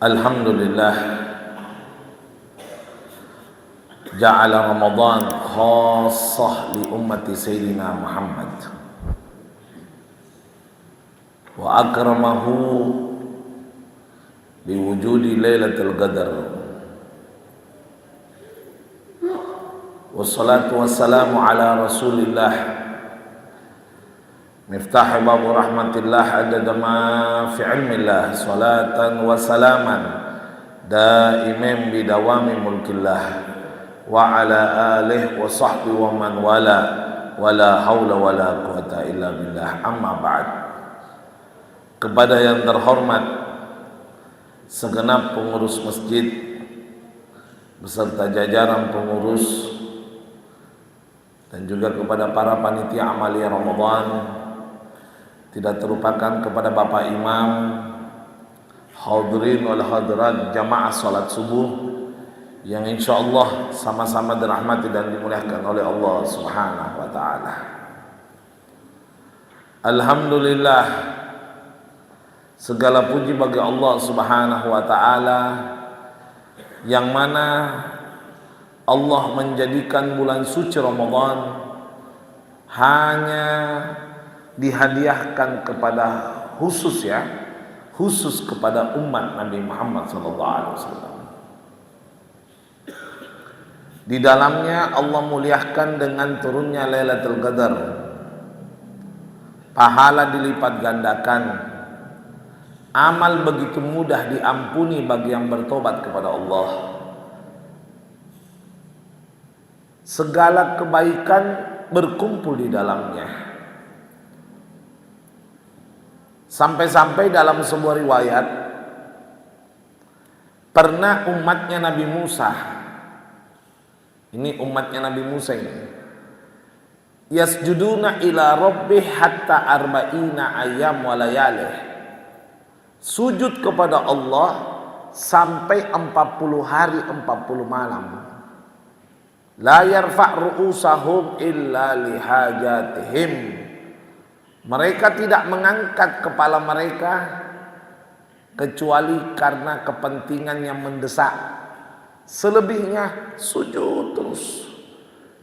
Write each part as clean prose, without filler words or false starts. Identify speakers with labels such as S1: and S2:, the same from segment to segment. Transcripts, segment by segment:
S1: Alhamdulillah ja'ala Ramadan khassah li ummati Sayyidina Muhammad wa akramahu biwujudi Lailatul Qadar wassalatu wassalamu ala Rasulillah miftah babu rahmatillah adada ma fi ilmillah salatan wa salaman daimin bidawami mulkillah wa ala alihi wa sahbihi wa man wala haula wala quwata illa billah. Amma ba'd. Kepada yang terhormat segenap pengurus masjid beserta jajaran pengurus dan juga kepada para panitia amalia Ramadan, tidak terlupakan kepada Bapak Imam, hadirin wal hadirat jamaah salat subuh yang insyaallah sama-sama dirahmati dan dimuliakan oleh Allah Subhanahu wa taala. Alhamdulillah, segala puji bagi Allah Subhanahu wa taala yang mana Allah menjadikan bulan suci Ramadan hanya dihadiahkan kepada khusus kepada umat Nabi Muhammad SAW. Di dalamnya Allah muliakan dengan turunnya Lailatul Qadar, pahala dilipat gandakan, amal begitu mudah diampuni bagi yang bertobat kepada Allah, segala kebaikan berkumpul di dalamnya. Sampai-sampai dalam sebuah riwayat pernah umatnya Nabi Musa, ini umatnya Nabi Musa ini, yasjuduna ila rabbih hatta arba'ina ayyam wa layalih, sujud kepada Allah sampai 40 hari 40 malam. La yarfa' ru'usahum illa lihajatihim, mereka tidak mengangkat kepala mereka kecuali karena kepentingan yang mendesak. Selebihnya sujud terus.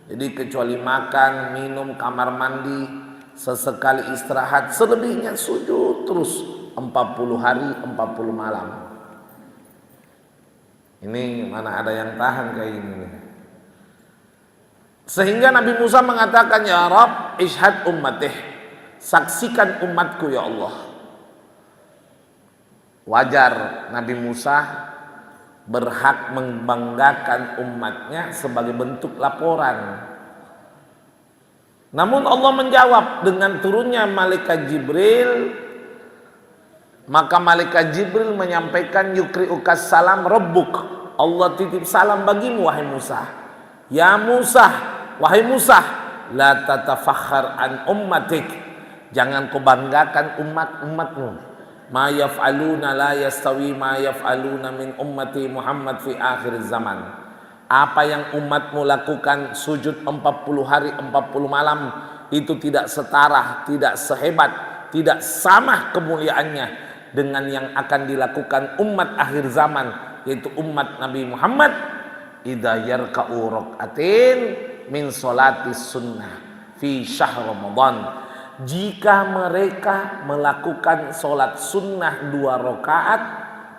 S1: Jadi kecuali makan, minum, kamar mandi, sesekali istirahat, selebihnya sujud terus 40 hari 40 malam. Ini mana ada yang tahan kayak ini nih. Sehingga Nabi Musa mengatakan, ya Rabb ishad ummatih, saksikan umatku ya Allah. Wajar Nabi Musa berhak membanggakan umatnya sebagai bentuk laporan. Namun Allah menjawab dengan turunnya malaikat Jibril. Maka malaikat Jibril menyampaikan, yukri'ukas salam rabbuk, Allah titip salam bagimu wahai Musa. Ya Musa, wahai Musa, la tatafakhar an ummatik, jangan kau banggakan umatmu. Ma yaf'aluna la yastawi ma yaf'aluna min ummati Muhammad fi akhir zaman. Apa yang umatmu lakukan sujud 40 hari 40 malam itu tidak setara, tidak sehebat, tidak sama kemuliaannya dengan yang akan dilakukan umat akhir zaman, yaitu umat Nabi Muhammad. Idza yarka'u rak'atin min sholatis sunnah fi syahr Ramadan, jika mereka melakukan sholat sunnah 2 rakaat,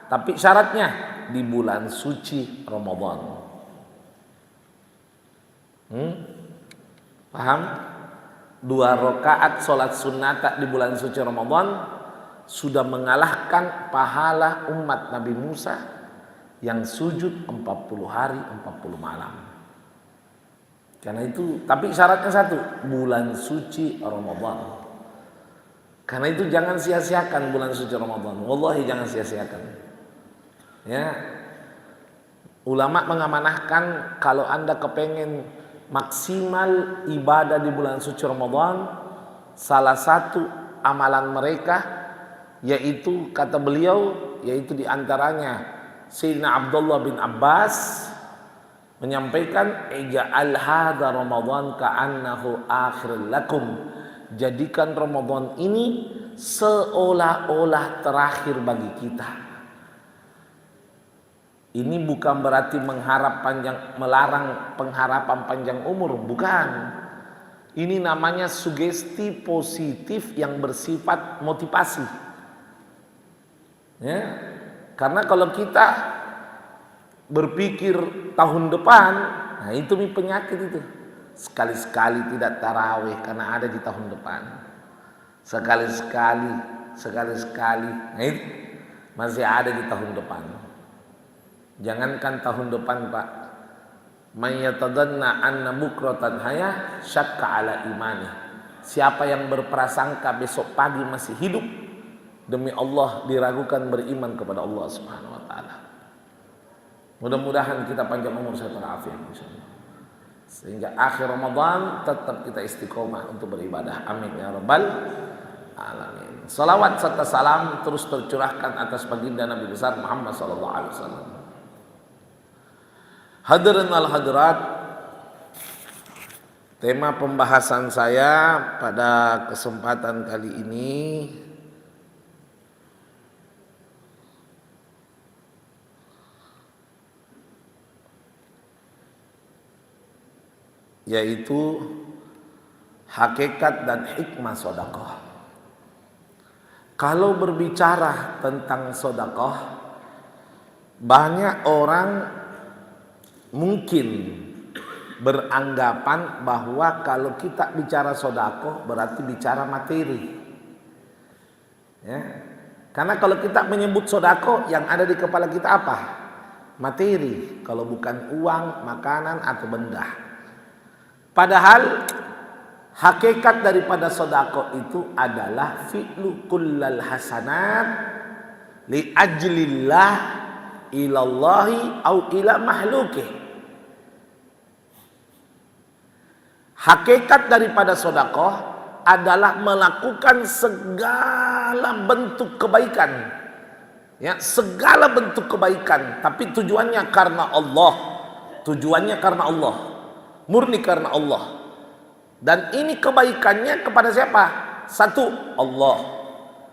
S1: tapi syaratnya di bulan suci Ramadan. Paham? 2 rakaat sholat sunnah di bulan suci Ramadan sudah mengalahkan pahala umat Nabi Musa yang sujud 40 hari 40 malam. Karena itu, tapi syaratnya satu, bulan suci Ramadan. Karena itu jangan sia-siakan bulan suci Ramadan. Wallahi jangan sia-siakan. Ya, ulama mengamanahkan kalau Anda kepengen maksimal ibadah di bulan suci Ramadan, salah satu amalan mereka yaitu, kata beliau, yaitu diantaranya Sayyidina Abdullah bin Abbas menyampaikan, ija'al hadha Ramadan ka'annahu akhir lakum, jadikan Ramadan ini seolah-olah terakhir bagi kita. Ini bukan berarti melarang pengharapan panjang umur, bukan. Ini namanya sugesti positif yang bersifat motivasi. Ya. Karena kalau kita berpikir tahun depan, nah itu penyakit itu. Sekali-sekali tidak tarawih karena ada di tahun depan. Sekali-sekali, nah itu masih ada di tahun depan. Jangankan tahun depan, Pak. May yatadanna anna bukratan haya syakka ala imani. Siapa yang berprasangka besok pagi masih hidup, demi Allah diragukan beriman kepada Allah Subhanahu wa taala. Mudah-mudahan kita panjang umur serta afiat insyaallah. Sehingga akhir Ramadan tetap kita istiqomah untuk beribadah. Amin ya rabbal alamin. Salawat serta salam terus tercurahkan atas baginda Nabi besar Muhammad sallallahu alaihi wasallam. Hadirin al-hadirat, tema pembahasan saya pada kesempatan kali ini yaitu hakikat dan hikmah sedekah. Kalau berbicara tentang sedekah, banyak orang mungkin beranggapan bahwa kalau kita bicara sedekah berarti bicara materi. Ya. Karena kalau kita menyebut sedekah yang ada di kepala kita apa? Materi, kalau bukan uang, makanan atau benda. Padahal hakikat daripada sedekah itu adalah fi'lu kullal hasanat li ajlillah ilallahi au ila mahluki. Hakikat daripada sedekah adalah melakukan segala bentuk kebaikan. Ya, segala bentuk kebaikan, tapi tujuannya karena Allah. Tujuannya karena Allah. Murni karena Allah. Dan ini kebaikannya kepada siapa? Satu, Allah.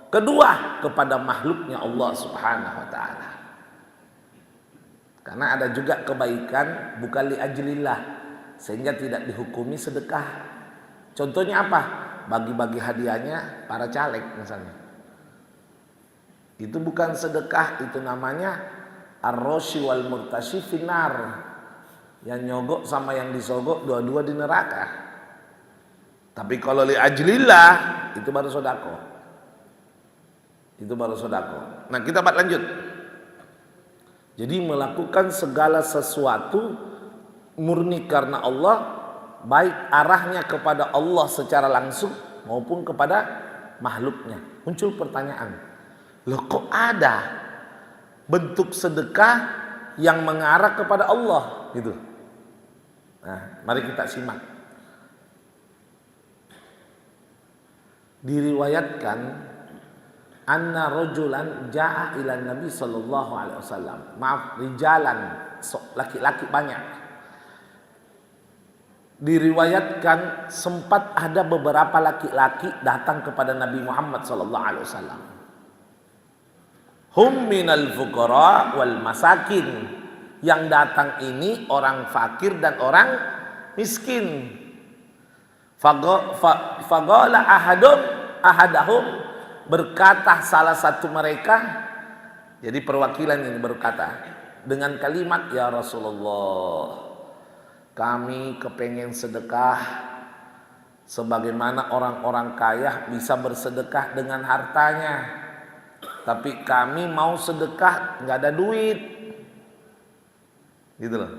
S1: Kedua, kepada makhluknya Allah Subhanahu wa taala. Karena ada juga kebaikan bukan li ajlillah, sehingga tidak dihukumi sedekah. Contohnya apa? Bagi-bagi hadiahnya para caleg misalnya. Itu bukan sedekah, itu namanya ar-rashi wal murtashi finar. Yang nyogok sama yang disogok dua-dua di neraka. Tapi kalau li ajlillah itu baru sedekah. Itu baru sedekah. Nah, kita lanjut. Jadi melakukan segala sesuatu murni karena Allah, baik arahnya kepada Allah secara langsung maupun kepada makhluknya. Muncul pertanyaan, loh kok ada bentuk sedekah yang mengarah kepada Allah gitu? Nah, mari kita simak. Diriwayatkan anna rajulan jaa ila Nabi sallallahu alaihi wasallam. Maaf, rijalan, laki-laki banyak. Diriwayatkan sempat ada beberapa laki-laki datang kepada Nabi Muhammad sallallahu alaihi wasallam. Hum minal fuqara wal masakin. Yang datang ini orang fakir dan orang miskin. Faqala ahadahum, berkata salah satu mereka, jadi perwakilan ini berkata dengan kalimat, ya Rasulullah, kami kepengen sedekah sebagaimana orang-orang kaya bisa bersedekah dengan hartanya, tapi kami mau sedekah nggak ada duit, gitu loh.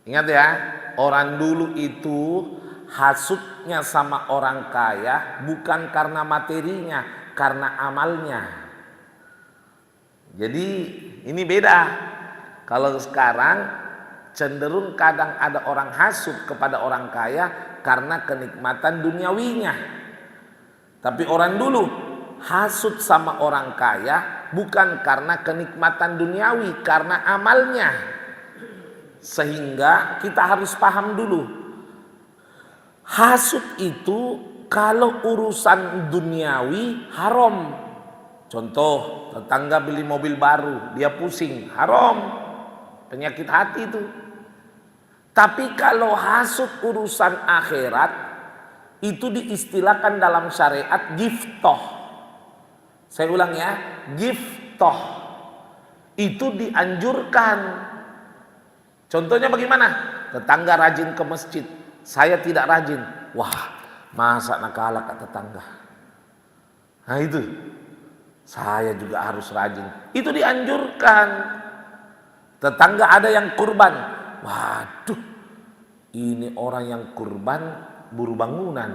S1: Ingat ya, orang dulu itu hasutnya sama orang kaya bukan karena materinya, karena amalnya. Jadi ini beda. Kalau sekarang cenderung kadang ada orang hasut kepada orang kaya karena kenikmatan duniawinya. Tapi orang dulu hasut sama orang kaya bukan karena kenikmatan duniawi, karena amalnya. Sehingga kita harus paham dulu, hasut itu kalau urusan duniawi haram. Contoh, tetangga beli mobil baru, dia pusing, haram. penyakit hati itu. Tapi kalau hasut urusan akhirat, itu diistilahkan dalam syariat giftoh. Saya ulang ya, giftoh. Itu dianjurkan. Contohnya bagaimana? Tetangga rajin ke masjid, saya tidak rajin. Wah, masa nakala ke tetangga. Nah itu, saya juga harus rajin. Itu dianjurkan. Tetangga ada yang kurban. Waduh, ini orang yang kurban buru bangunan.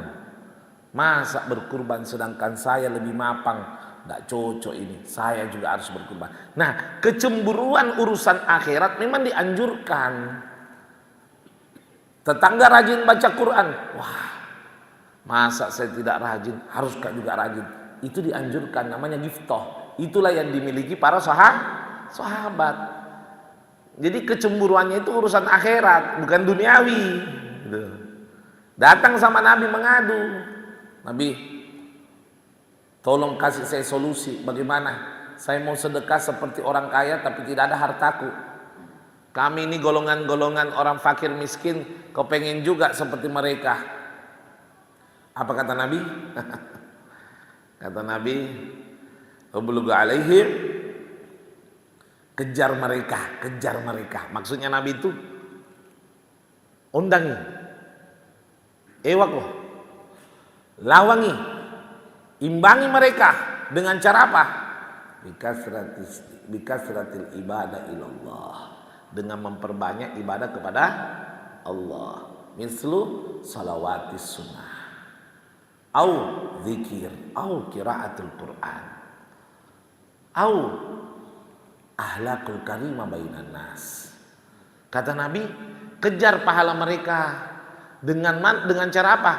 S1: Masa berkurban sedangkan saya lebih mapang? Tidak cocok ini, saya juga harus berkurban. Nah, kecemburuan urusan akhirat memang dianjurkan. Tetangga rajin baca Quran. Wah, masa saya tidak rajin? Haruskah juga rajin? Itu dianjurkan, namanya giftoh. Itulah yang dimiliki para sahabat. Jadi kecemburuannya itu urusan akhirat, bukan duniawi. Datang sama Nabi mengadu. Nabi, tolong kasih saya solusi. Bagaimana? Saya mau sedekah seperti orang kaya tapi tidak ada hartaku. Kami ini golongan-golongan orang fakir miskin, kepengen juga seperti mereka. Apa kata Nabi? Kata Nabi, "Ublughu alaihim." Kejar mereka. Maksudnya Nabi itu undangi, ewak loh, lawangi, imbangi mereka dengan cara apa? Bikasratil ibadah ilallah, dengan memperbanyak ibadah kepada Allah. Mislu salawatis sunnah, au zikir, au qiraatul Quran, au ahlakul karimah bainan nas. Kata Nabi, kejar pahala mereka dengan cara apa?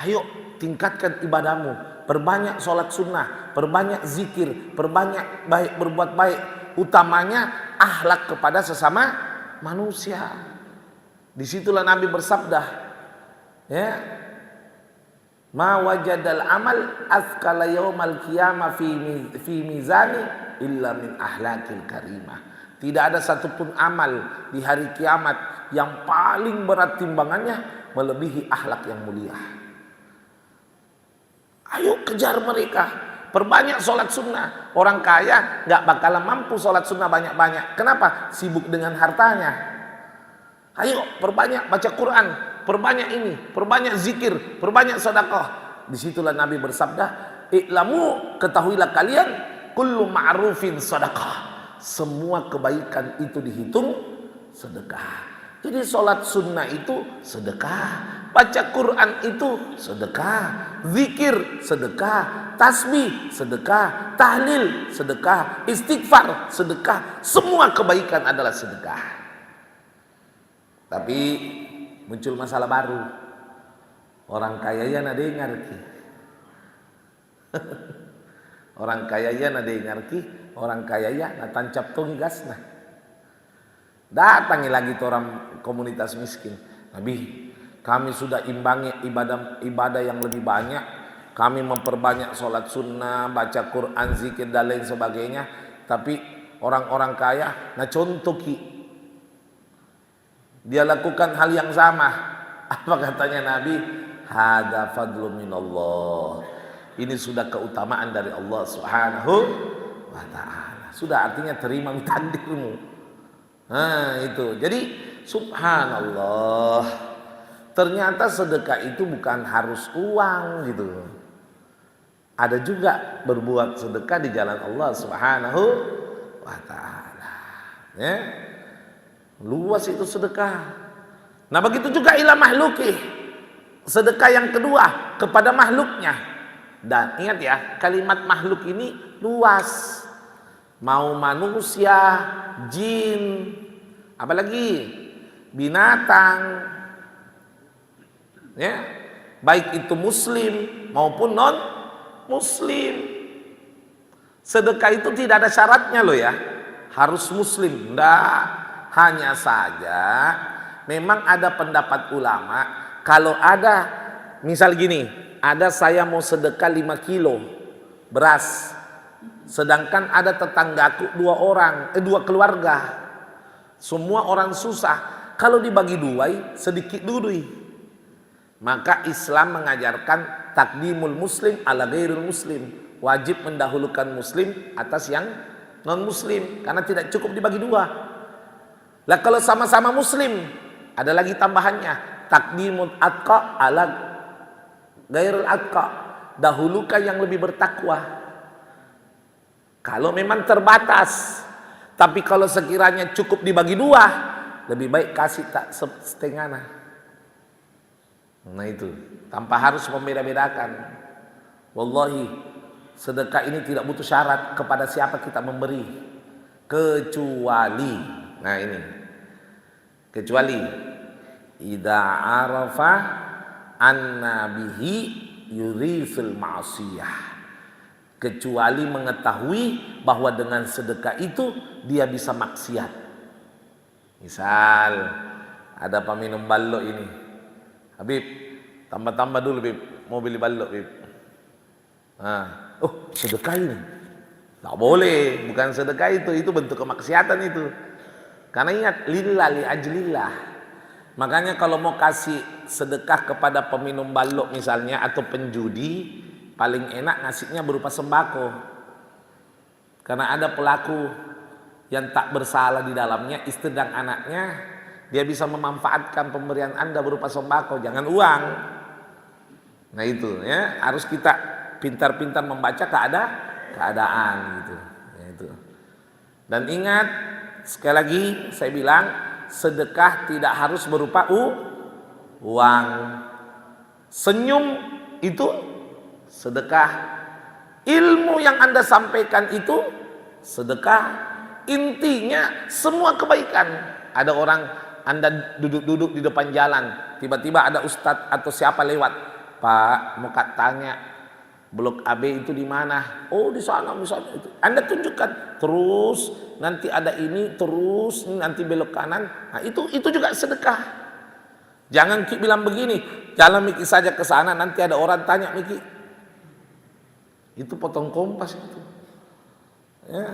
S1: Ayo tingkatkan ibadahmu, perbanyak sholat sunnah, perbanyak zikir, perbanyak berbuat baik, utamanya akhlak kepada sesama manusia. Disitulah Nabi bersabda, ya, ma wajadal amal azkala yaumal qiyamah fi mizani illa min ahlakil karimah. Tidak ada satupun amal di hari kiamat yang paling berat timbangannya melebihi akhlak yang mulia. Ayo kejar mereka, perbanyak sholat sunnah. Orang kaya gak bakalan mampu sholat sunnah banyak-banyak. Kenapa? Sibuk dengan hartanya. Ayo perbanyak baca Quran, perbanyak ini, perbanyak zikir, perbanyak sedekah. Disitulah Nabi bersabda, "I'lamu, ketahuilah kalian, kullu ma'rufin sedekah." Semua kebaikan itu dihitung sedekah. Jadi sholat sunnah itu sedekah, baca Quran itu sedekah, zikir sedekah, tasbih sedekah, tahlil sedekah, istighfar sedekah. Semua kebaikan adalah sedekah. Tapi muncul masalah baru. Orang kaya ya nade ngarki. Orang kaya ya nade ngarki, orang kaya ya natancap tongi gasna. Datangi lagi tuh orang komunitas miskin. Nabi, kami sudah imbangi ibadah yang lebih banyak. Kami memperbanyak sholat sunnah, baca Quran, zikir dan lain sebagainya. Tapi orang-orang kaya, nah contoh ki, dia lakukan hal yang sama. Apa katanya Nabi? Hada fadlu minallah. Ini sudah keutamaan dari Allah Subhanahu wa ta'ala. Sudah, artinya terima takdirmu. Nah itu. Jadi subhanallah, ternyata sedekah itu bukan harus uang gitu. Ada juga berbuat sedekah di jalan Allah Subhanahu wa ta'ala. Ya. Luas itu sedekah. Nah begitu juga ila mahluki. Sedekah yang kedua kepada makhluknya. Dan ingat ya, kalimat makhluk ini luas. Mau manusia, jin, apalagi binatang, ya, baik itu muslim maupun non muslim. Sedekah itu tidak ada syaratnya loh ya, harus muslim. Enggak, hanya saja memang ada pendapat ulama, kalau ada misal gini, ada saya mau sedekah 5 kilo beras, sedangkan ada tetanggaku 2 keluarga. Semua orang susah. Kalau dibagi dua, sedikit dulu. Maka Islam mengajarkan takdimul muslim ala ghairil muslim. Wajib mendahulukan muslim atas yang non muslim. Karena tidak cukup dibagi dua. Lah kalau sama-sama muslim, ada lagi tambahannya. Takdimul atqa ala ghairil atqa. Dahulukan yang lebih bertakwa. Kalau memang terbatas. Tapi kalau sekiranya cukup dibagi dua, lebih baik kasih tak setengah. Nah itu, tanpa harus membeda-bedakan. Wallahi, sedekah ini tidak butuh syarat kepada siapa kita memberi. Kecuali, nah ini. Kecuali, idza arafa anna bihi yurithul ma'siyah. Kecuali mengetahui bahwa dengan sedekah itu dia bisa maksiat. Misal ada peminum balok ini, Habib, tambah-tambah dulu Habib, mau beli balok Habib. Sedekah ini, tak boleh, bukan sedekah itu bentuk kemaksiatan itu. Karena ingat, lillah li ajlillah. Makanya kalau mau kasih sedekah kepada peminum balok misalnya atau penjudi, paling enak ngasihnya berupa sembako. Karena ada pelaku yang tak bersalah di dalamnya, istri dan anaknya, dia bisa memanfaatkan pemberian Anda berupa sembako, jangan uang. Nah itu ya, harus kita pintar-pintar membaca keadaan gitu. Ya, itu. Dan ingat, sekali lagi saya bilang, sedekah tidak harus berupa uang. Senyum itu sedekah. Ilmu yang Anda sampaikan itu sedekah. Intinya semua kebaikan. Ada orang Anda duduk-duduk di depan jalan, tiba-tiba ada ustadz atau siapa lewat, Pak mau tanya blok AB itu di mana? Oh di sana misalnya itu. Anda tunjukkan, terus nanti ada ini, terus nanti belok kanan. Nah itu juga sedekah. Jangan Ki bilang begini, jalan Miki saja ke sana, nanti ada orang tanya Miki. Itu potong kompas itu. Ya.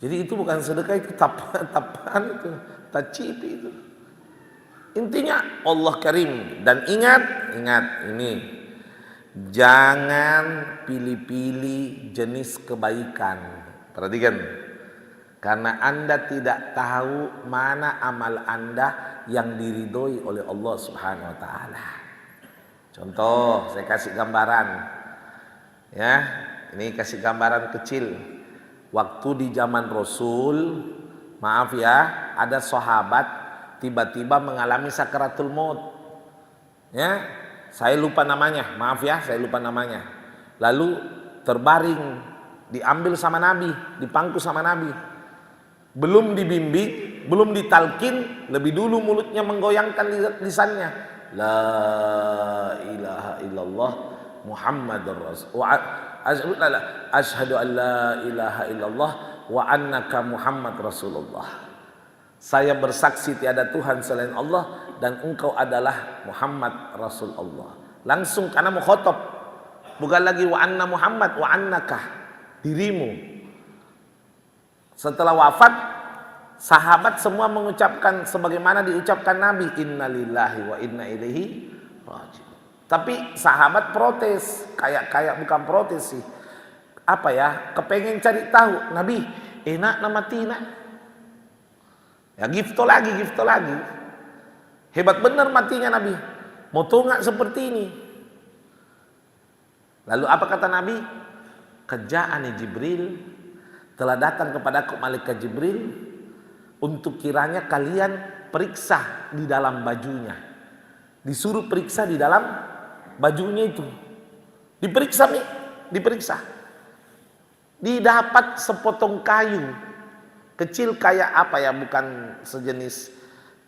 S1: Jadi itu bukan sedekah, itu tapan itu, tacipi itu. Intinya Allah Karim. Dan ingat ini, jangan pilih-pilih jenis kebaikan. Perhatikan, karena Anda tidak tahu mana amal Anda yang diridhoi oleh Allah Subhanahu wa taala. Contoh, saya kasih gambaran. Ya, ini kasih gambaran kecil. Waktu di zaman Rasul, maaf ya, ada sahabat tiba-tiba mengalami sakaratul maut. Ya, saya lupa namanya, maaf ya, saya lupa namanya. Lalu terbaring, diambil sama Nabi, dipangku sama Nabi. Belum dibimbing, belum ditalkin, lebih dulu mulutnya menggoyangkan lisannya. La ilaha illallah Muhammadur Rasul. Asyhadu an la ilaha illallah wa annaka Muhammad Rasulullah. Saya bersaksi tiada Tuhan selain Allah dan engkau adalah Muhammad Rasulullah. Langsung karena mau khotob, bukan lagi wa anna Muhammad, wa annaka, dirimu. Setelah wafat, sahabat semua mengucapkan sebagaimana diucapkan Nabi, innalillahi wa inna ilaihi raji'un. Tapi sahabat protes, kayak bukan protes sih. Apa ya? Kepengen cari tahu, Nabi, enak nama Tina. Ya gifto lagi. Hebat benar matinya Nabi. Mau tongak seperti ini. Lalu apa kata Nabi? Keja'ani Jibril, telah datang kepadaku malaikat Jibril untuk kiranya kalian periksa di dalam bajunya. Disuruh periksa di dalam bajunya itu. Diperiksa nih, diperiksa. Didapat sepotong kayu kecil kayak apa ya, bukan sejenis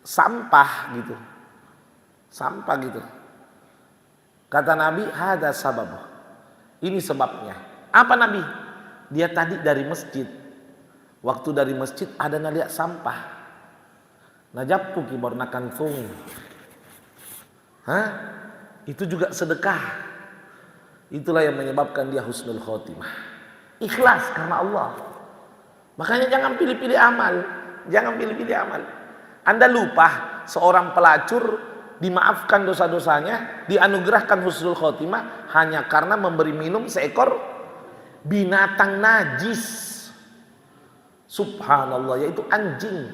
S1: sampah gitu. Sampah gitu. Kata Nabi, hada sabab. Ini sebabnya. Apa Nabi? Dia tadi dari masjid. Waktu dari masjid ada ngeliat sampah. Najapku kibornakan fung. Itu juga sedekah. Itulah yang menyebabkan dia husnul khotimah. Ikhlas karena Allah. Makanya jangan pilih-pilih amal. Jangan pilih-pilih amal. Anda lupa seorang pelacur dimaafkan dosa-dosanya, dianugerahkan husnul khotimah hanya karena memberi minum seekor binatang najis. Subhanallah, yaitu anjing.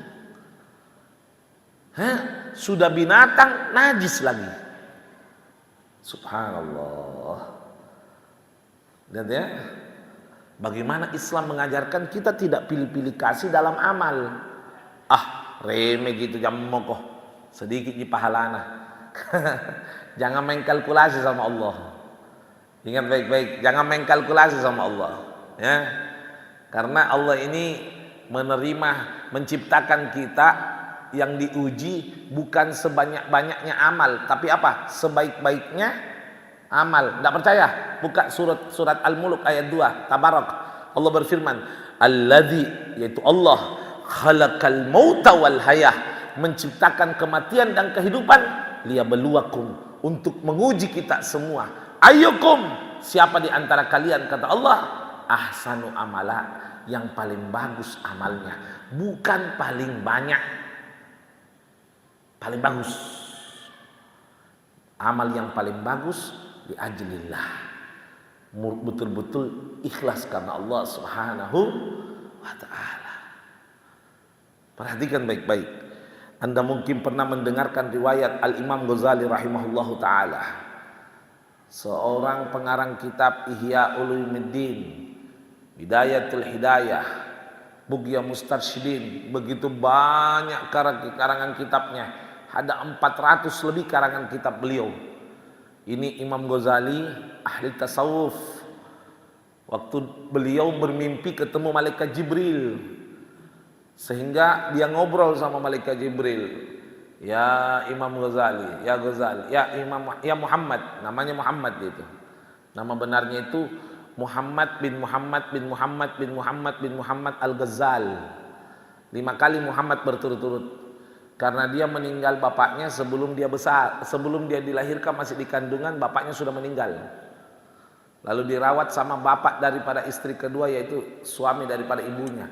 S1: Sudah binatang najis lagi. Subhanallah. Lihat ya, bagaimana Islam mengajarkan kita tidak pilih-pilih kasih dalam amal. Remeh gitu jam mokoh, sedikit di pahalana. Jangan main kalkulasi sama Allah. Ingat baik-baik, jangan main kalkulasi sama Allah. Ya, karena Allah ini menerima, menciptakan kita yang diuji bukan sebanyak-banyaknya amal, tapi apa? Sebaik-baiknya amal. Tidak percaya? Buka surat Al-Mulk ayat 2, Tabarak. Allah berfirman, Alladzi, yaitu Allah, khalaqal mauta wal hayah, menciptakan kematian dan kehidupan, liyabluwakum, untuk menguji kita semua. Ayyukum, siapa di antara kalian, kata Allah, ahsanu amala, yang paling bagus amalnya, bukan paling banyak, paling bagus. Amal yang paling bagus li ajlillah, betul-betul ikhlas karena Allah Subhanahu wa ta'ala. Perhatikan baik-baik. Anda mungkin pernah mendengarkan riwayat Al-Imam Ghazali rahimahullahu ta'ala, seorang pengarang kitab Ihya Ulumuddin, Bidayatul Hidayah, Bughya Mustarsyidin. Begitu banyak karangan kitabnya, ada 400 lebih karangan kitab beliau. Ini Imam Ghazali, ahli tasawuf. Waktu beliau bermimpi ketemu malaikat Jibril, sehingga dia ngobrol sama malaikat Jibril. Ya Imam Ghazali, ya Ghazali, ya Muhammad, namanya Muhammad itu. Nama benarnya itu Muhammad bin Muhammad bin Muhammad bin Muhammad bin Muhammad Al-Ghazal. 5 kali Muhammad berturut-turut, karena dia meninggal bapaknya sebelum dia besar, sebelum dia dilahirkan masih di kandungan, bapaknya sudah meninggal. Lalu dirawat sama bapak daripada istri kedua, yaitu suami daripada ibunya.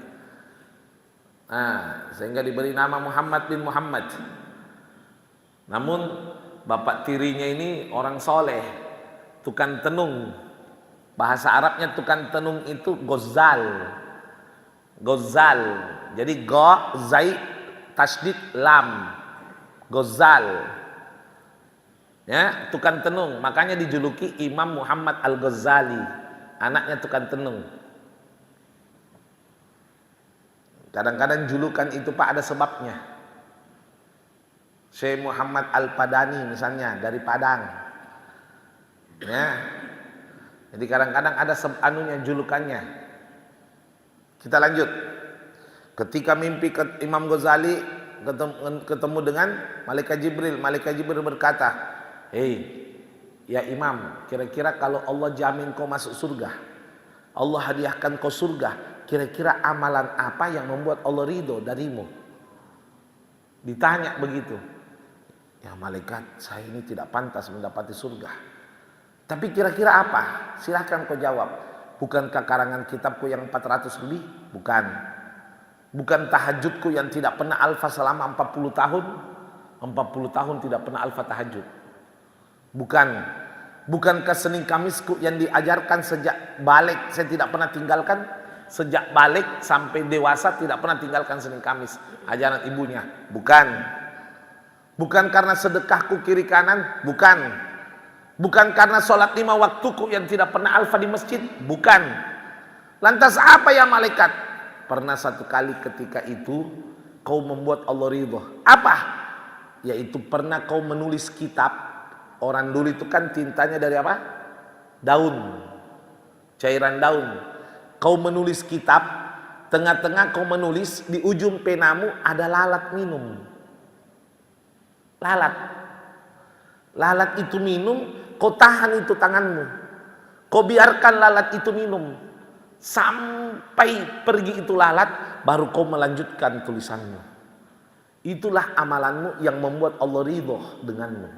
S1: Sehingga diberi nama Muhammad bin Muhammad. Namun bapak tirinya ini orang soleh, tukang tenung. Bahasa Arabnya tukang tenung itu Ghazal. Ghazal. Jadi go, zai, tasdid, lam. Ghazal. Ya, tukang tenung. Makanya dijuluki Imam Muhammad Al-Ghazali. Anaknya tukang tenung. Kadang-kadang julukan itu Pak ada sebabnya. Syekh Muhammad Al-Padani misalnya dari Padang. Ya. Jadi kadang-kadang ada julukannya. Kita lanjut. Ketika mimpi Imam Ghazali ketemu dengan malaikat Jibril. Malaikat Jibril berkata, "Hei, ya Imam, kira-kira kalau Allah jamin kau masuk surga, Allah hadiahkan kau surga, kira-kira amalan apa yang membuat Allah ridho darimu?" Ditanya begitu. Ya malaikat, saya ini tidak pantas mendapati surga. Tapi kira-kira apa? Silahkan kau jawab. Bukankah karangan kitabku yang 400 lebih? Bukan. Bukan tahajudku yang tidak pernah alfa selama 40 tahun? 40 tahun tidak pernah alfa tahajud. Bukan. Bukankah Senin Kamisku yang diajarkan sejak balik saya tidak pernah tinggalkan? Sejak balik sampai dewasa tidak pernah tinggalkan Senin Kamis, ajaran ibunya. Bukan. Bukan karena sedekahku kiri kanan? Bukan. Bukan karena sholat 5 waktuku yang tidak pernah alfa di masjid? Bukan. Lantas apa ya malaikat? Pernah satu kali ketika itu kau membuat Allah ridho. Apa? Yaitu pernah kau menulis kitab. Orang dulu itu kan tintanya dari apa? Daun. Cairan daun. Kau menulis kitab, tengah-tengah kau menulis, di ujung penamu ada lalat minum. Lalat. Lalat itu minum, kau tahan itu tanganmu. Kau biarkan lalat itu minum. Sampai pergi itu lalat, baru kau melanjutkan tulisanmu. Itulah amalanmu yang membuat Allah ridho denganmu.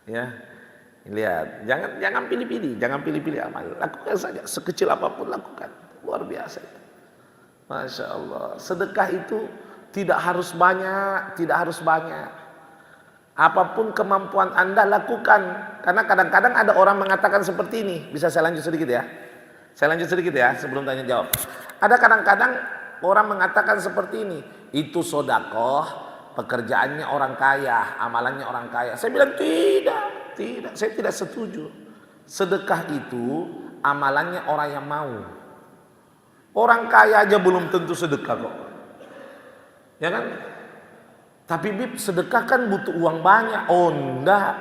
S1: Ya. Lihat, jangan pilih-pilih, jangan pilih-pilih amal. Lakukan saja, sekecil apapun lakukan. Luar biasa itu. Masya Allah. Sedekah itu tidak harus banyak, tidak harus banyak. Apapun kemampuan Anda lakukan. Karena kadang-kadang ada orang mengatakan seperti ini. Bisa saya lanjut sedikit ya? Saya lanjut sedikit ya sebelum tanya jawab. Ada kadang-kadang orang mengatakan seperti ini. Itu sodakoh, pekerjaannya orang kaya, amalannya orang kaya. Saya bilang tidak, tidak. Saya tidak setuju. Sedekah itu amalannya orang yang mau. Orang kaya aja belum tentu sedekah kok. Ya kan? Tapi Bib, sedekah kan butuh uang banyak. Oh enggak.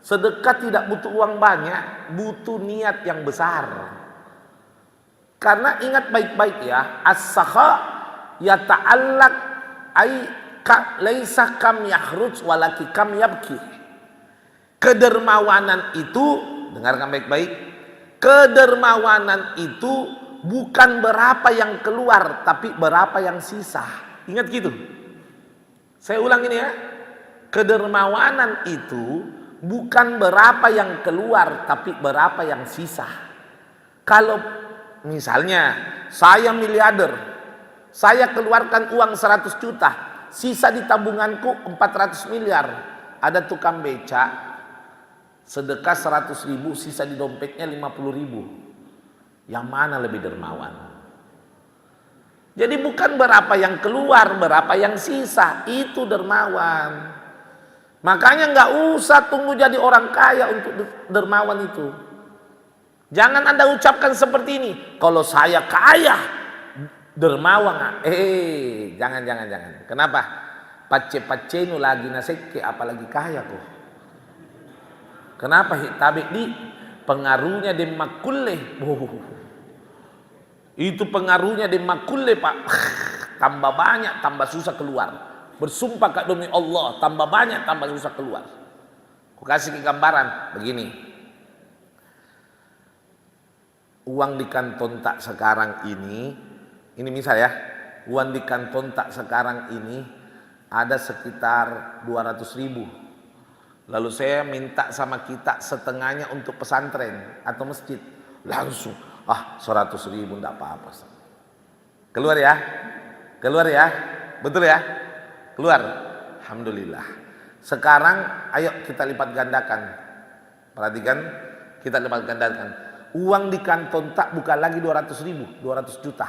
S1: Sedekah tidak butuh uang banyak, butuh niat yang besar. Karena ingat baik-baik ya, as-sakha yata'allaq ay laisa kam yakhruj walaki kam yabki. Kedermawanan itu, dengarkan baik-baik, kedermawanan itu bukan berapa yang keluar, tapi berapa yang sisa. Ingat gitu. Saya ulang ini ya. Kedermawanan itu bukan berapa yang keluar, tapi berapa yang sisa. Kalau misalnya saya miliarder, saya keluarkan uang 100 juta, sisa di tabunganku 400 miliar. Ada tukang beca, sedekah 100 ribu, sisa di dompetnya 50 ribu. Yang mana lebih dermawan? Jadi bukan berapa yang keluar, berapa yang sisa, itu dermawan. Makanya nggak usah tunggu jadi orang kaya untuk dermawan itu. Jangan Anda ucapkan seperti ini. Kalau saya kaya, dermawan. Jangan. Kenapa? Pace-pacenu lagi naseke, apalagi kaya kok. Kenapa? Hitabik di pengaruhnya di makulle. Itu pengaruhnya di makulle Pak. Tambah banyak, tambah susah keluar. Bersumpah kak demi Allah, tambah banyak, tambah susah keluar. Aku kasih gambaran begini. Uang di kantong tak sekarang ini misal ya. Uang di kantong tak sekarang ini ada sekitar 200 ribu. Lalu saya minta sama kita setengahnya untuk pesantren atau masjid. Langsung, 100 ribu enggak apa-apa. Keluar ya? Keluar ya? Betul ya? Keluar. Alhamdulillah. Sekarang ayo kita lipat gandakan. Perhatikan, kita lipat gandakan. Uang di kantong tak bukan lagi 200 ribu, 200 juta.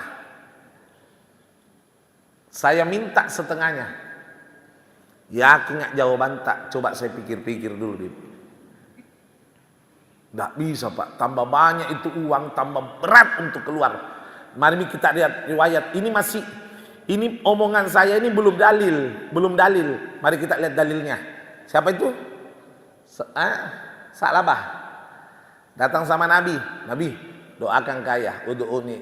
S1: Saya minta setengahnya. Yakin nggak jawaban tak? Coba saya pikir-pikir dulu. Nggak bisa Pak, tambah banyak itu uang, tambah berat untuk keluar. Mari kita lihat riwayat. Ini omongan saya ini belum dalil. Mari kita lihat dalilnya. Siapa itu? Sa'labah. Datang sama Nabi, doakan kaya, ud'uni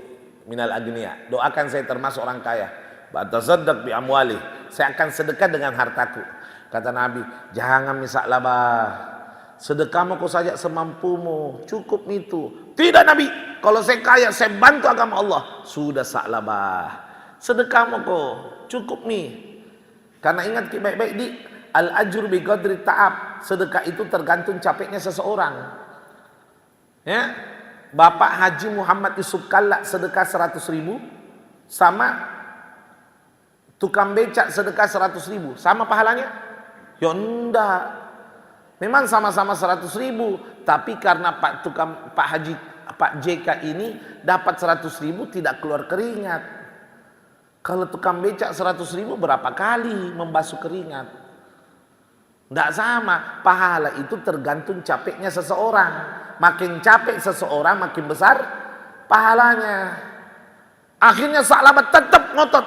S1: minal agniya. Doakan saya termasuk orang kaya. Batasaddaq bi amwali. Saya akan sedekah dengan hartaku. Kata Nabi, jangan Sa'labah. Sedekahmu kau saja semampumu, cukup itu. Tidak Nabi, kalau saya kaya, saya bantu agama Allah. Sudah Sa'labah. Sedekahmu kau cukup nih. Karena ingat baik-baik di al-ajru bi qadri ta'ab. Sedekah itu tergantung capeknya seseorang. Ya, Bapak Haji Muhammad Yusuf Kalla sedekah 100 ribu sama tukang becak sedekah 100 ribu, sama pahalanya? Ya enggak. Memang sama-sama 100 ribu, tapi karena Pak JK ini dapat 100 ribu tidak keluar keringat. Kalau tukang becak 100 ribu berapa kali membasuh keringat? Enggak sama. Pahala itu tergantung capeknya seseorang. Makin capek seseorang, makin besar pahalanya. Akhirnya Sa'labah tetap ngotot.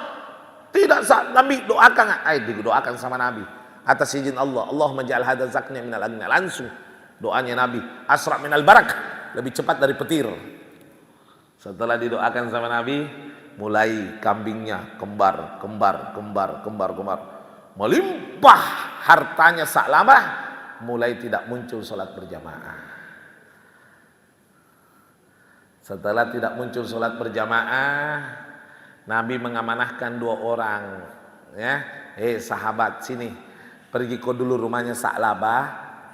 S1: Tidak, Nabi doakan. Didoakan sama Nabi. Atas izin Allah. Allahumma ja'al hadza zaknya minal agniya. Langsung doanya Nabi. Asra' minal barak. Lebih cepat dari petir. Setelah didoakan sama Nabi, mulai kambingnya kembar. Melimpah hartanya Sa'labah. Mulai tidak muncul sholat berjamaah. Setelah tidak muncul sholat berjamaah, Nabi mengamanahkan 2 orang. Ya, sahabat sini, pergi kau dulu rumahnya Sa'labah,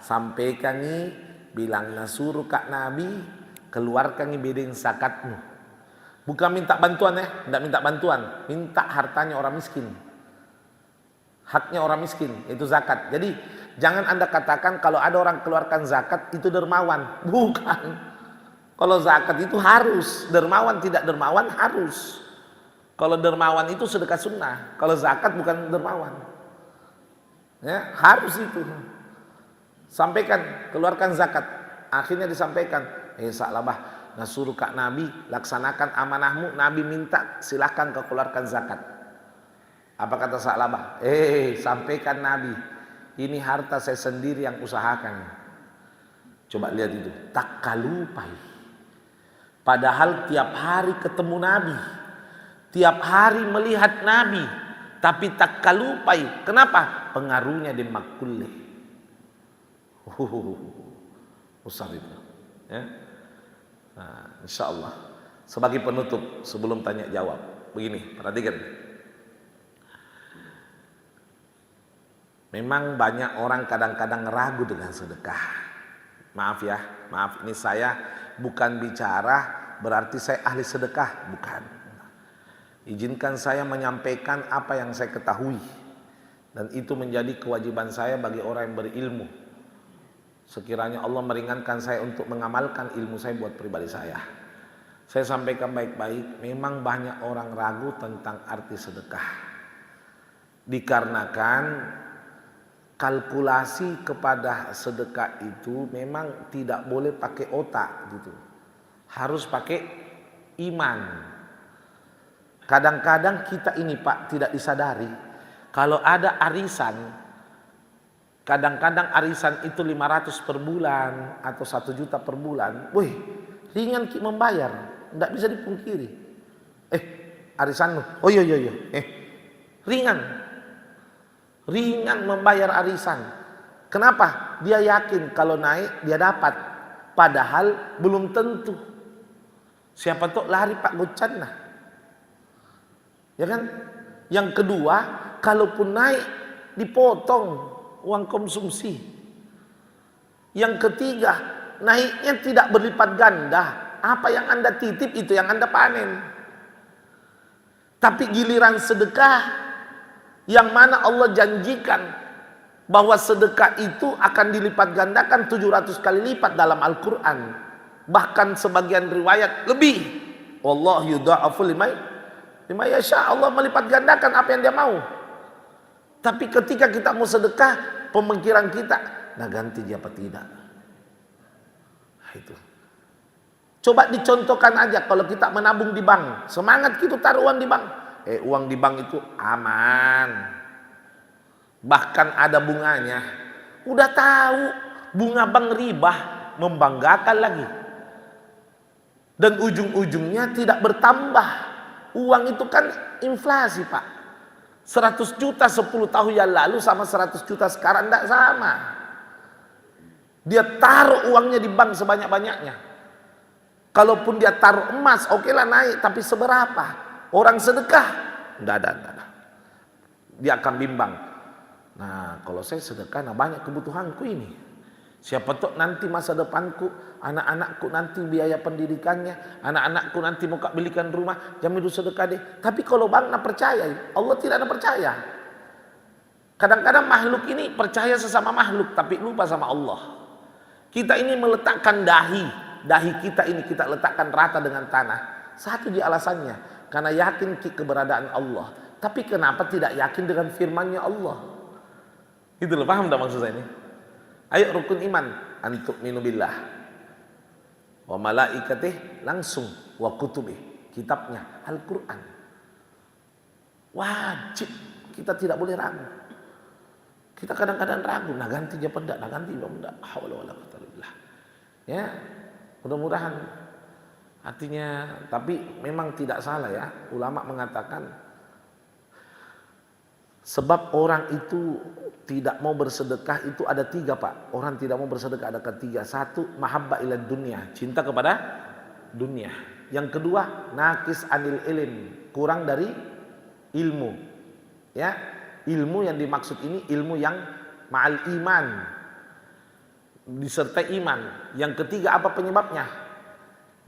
S1: sampaikan nih, bilang nasuruh kak Nabi, keluarkan nih bedeng zakatmu. Bukan minta bantuan ya, tidak minta bantuan, minta hartanya orang miskin. Haknya orang miskin, itu zakat. Jadi jangan Anda katakan kalau ada orang keluarkan zakat itu dermawan. Bukan. Kalau zakat itu harus, dermawan tidak dermawan harus. Kalau dermawan itu sedekah sunnah, kalau zakat bukan dermawan. Ya, harus itu. Sampaikan, keluarkan zakat. Akhirnya disampaikan, saklabah. Nah suruh Kak Nabi laksanakan amanahmu, Nabi minta silahkan kau keluarkan zakat. Apa kata saklabah? Sampaikan Nabi, ini harta saya sendiri yang usahakan. Coba lihat itu, tak kalupai. Padahal tiap hari ketemu Nabi, tiap hari melihat Nabi, tapi tak kalupai. Kenapa? Pengaruhnya di makulih. Besar itu. Ya. Nah, insya Allah sebagai penutup sebelum tanya jawab begini, perhatikan. Memang banyak orang kadang-kadang ragu dengan sedekah. Maaf ya, maaf ini saya bukan bicara berarti saya ahli sedekah, bukan. Izinkan saya menyampaikan apa yang saya ketahui dan itu menjadi kewajiban saya bagi orang yang berilmu. Sekiranya Allah meringankan saya untuk mengamalkan ilmu saya buat pribadi saya. Saya sampaikan baik-baik, memang banyak orang ragu tentang arti sedekah. Dikarenakan kalkulasi kepada sedekah itu memang tidak boleh pakai otak gitu. Harus pakai iman. Kadang-kadang kita ini Pak tidak disadari, kalau ada arisan, kadang-kadang arisan itu 500 per bulan atau 1 juta per bulan. Wih, ringan membayar, tidak bisa dipungkiri. Arisanmu, oh iya. Ringan membayar arisan. Kenapa? Dia yakin kalau naik dia dapat, padahal belum tentu. Siapa tahu lari Pak Gocan lah, ya kan? Yang kedua, kalaupun naik dipotong uang konsumsi. Yang ketiga, naiknya tidak berlipat ganda. Apa yang Anda titip itu yang Anda panen. Tapi giliran sedekah, yang mana Allah janjikan bahwa sedekah itu akan dilipat gandakan 700 kali lipat dalam Al-Quran. Bahkan sebagian riwayat lebih. Allah yudha'afu lima yasha. Allah melipat gandakan apa yang dia mau. Tapi ketika kita mau sedekah, pemikiran kita, nah ganti dia apa tidak? Nah, itu. Coba dicontohkan aja kalau kita menabung di bank. Semangat kita taruh uang di bank. Uang di bank itu aman. Bahkan ada bunganya. Udah tahu bunga bank riba, membanggakan lagi. Dan ujung-ujungnya tidak bertambah. Uang itu kan inflasi Pak. 100 juta 10 tahun yang lalu sama 100 juta sekarang tidak sama. Dia taruh uangnya di bank sebanyak-banyaknya. Kalaupun dia taruh emas, oke lah naik, tapi seberapa? Orang sedekah, tidak ada. Dia akan bimbang. Nah, kalau saya sedekah, nah banyak kebutuhanku ini. Siapa tahu nanti masa depanku, anak-anakku nanti biaya pendidikannya, anak-anakku nanti mau kak belikan rumah, jam itu sedekah deh. Tapi kalau bang nak percaya, Allah tidak nak percaya. Kadang-kadang makhluk ini percaya sesama makhluk, tapi lupa sama Allah. Kita ini meletakkan dahi kita ini kita letakkan rata dengan tanah. Satu di alasannya, karena yakin keberadaan Allah. Tapi kenapa tidak yakin dengan firman-Nya Allah? Itu loh, paham tak maksud saya ini? Ayo rukun iman, antuk minubillah wa malaikatih, langsung wa kutubih, kitabnya Al-Quran. Wajib, kita tidak boleh ragu. Kita kadang-kadang ragu, nah ganti dia pendak, nah ganti dia pendak. Hawla wala quwwata illa billah. Ya, mudah-mudahan artinya, tapi memang tidak salah ya, ulama mengatakan sebab orang itu tidak mau bersedekah itu ada 3 Pak. Orang tidak mau bersedekah ada 3. 1, mahabbah ila dunia, cinta kepada dunia. Yang kedua, nakis anil ilm, kurang dari ilmu. Ya, ilmu yang dimaksud ini ilmu yang ma'al iman, disertai iman. Yang ketiga apa penyebabnya?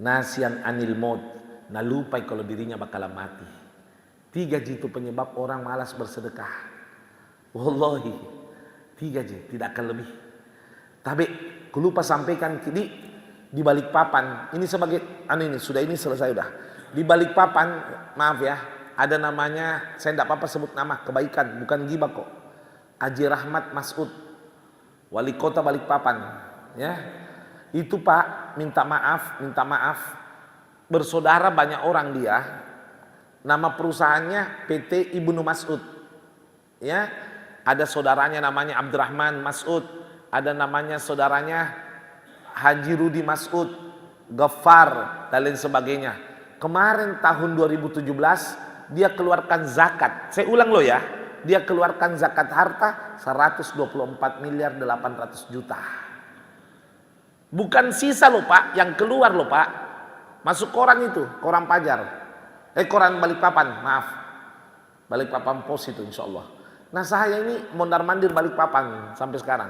S1: Nasian anil maut, Nah lupa kalau dirinya bakalan mati. 3 itu penyebab orang malas bersedekah. Wallahi 3 tidak akan lebih. Tapi aku lupa sampaikan di Balikpapan. Ini sebagai ini sudah ini selesai udah. Di Balikpapan, maaf ya, ada namanya, saya tidak apa-apa sebut nama, kebaikan, bukan ghibah kok. Haji Rahmat Mas'ud, wali kota Balikpapan, ya. Itu Pak minta maaf, bersaudara banyak orang dia. Nama perusahaannya PT Ibnu Mas'ud, ya. Ada saudaranya namanya Abdurrahman Mas'ud, ada namanya saudaranya Haji Rudi Mas'ud, Ghaffar dan lain sebagainya. Kemarin tahun 2017 dia keluarkan zakat. Saya ulang loh ya. Dia keluarkan zakat harta 124 miliar 800 juta. Bukan sisa loh Pak, yang keluar loh Pak. Masuk koran itu, koran Fajar. Koran Balikpapan, maaf. Balikpapan Pos itu insya Allah. Nah saya ini mondar-mandir Balikpapan sampai sekarang.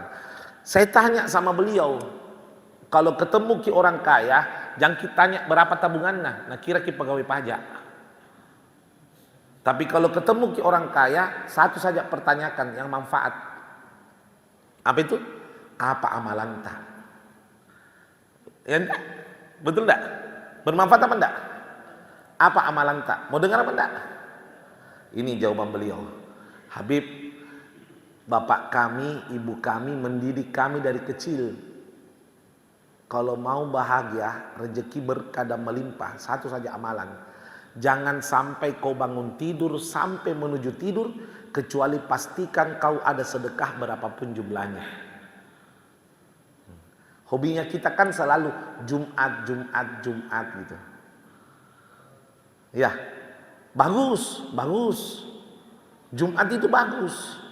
S1: Saya tanya sama beliau, kalau ketemu ki orang kaya, jangan kita tanya berapa tabungannya. Nah kira ki pegawai pajak. Tapi kalau ketemu ki orang kaya, satu saja pertanyakan yang manfaat. Apa itu? Apa amalan tak? Ya enggak? Betul enggak? Bermanfaat apa enggak? Apa amalan tak? Mau dengar apa enggak? Ini jawaban beliau. Habib, bapak kami, ibu kami mendidik kami dari kecil. Kalau mau bahagia, rezeki berkah dan melimpah, satu saja amalan. Jangan sampai kau bangun tidur sampai menuju tidur kecuali pastikan kau ada sedekah berapapun jumlahnya. Hobinya kita kan selalu Jumat gitu. Ya, bagus. Jumat itu bagus.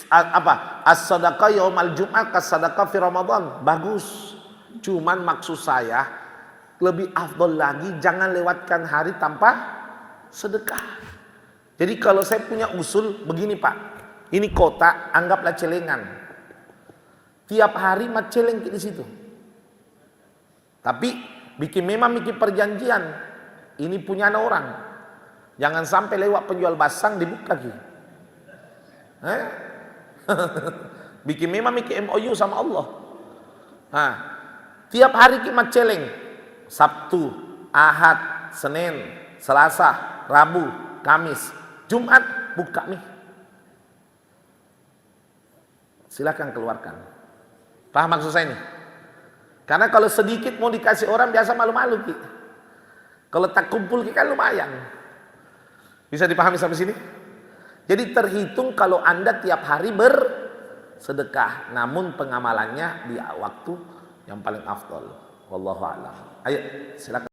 S1: Apa? As-sadaqah yaumal Jumat kas-sadaqah fi Ramadan. Bagus. Cuman maksud saya lebih afdol lagi jangan lewatkan hari tanpa sedekah. Jadi kalau saya punya usul begini Pak. Ini kota anggaplah celengan. Tiap hari mat celeng di situ. Tapi memang bikin perjanjian. Ini punya orang. Jangan sampai lewat penjual basang dibuka lagi. Memang bikin MOU sama Allah. Nah, tiap hari kita celeng. Sabtu, Ahad, Senin, Selasa, Rabu, Kamis, Jumat buka nih. Silakan keluarkan. Paham maksud saya ini? Karena kalau sedikit mau dikasih orang biasa malu-malu Ki. Kalau tak kumpul Ki kan lumayan. Bisa dipahami sampai sini? Jadi terhitung kalau Anda tiap hari bersedekah, namun pengamalannya di waktu yang paling afdol. Wallahu a'lam. Ayo, silakan.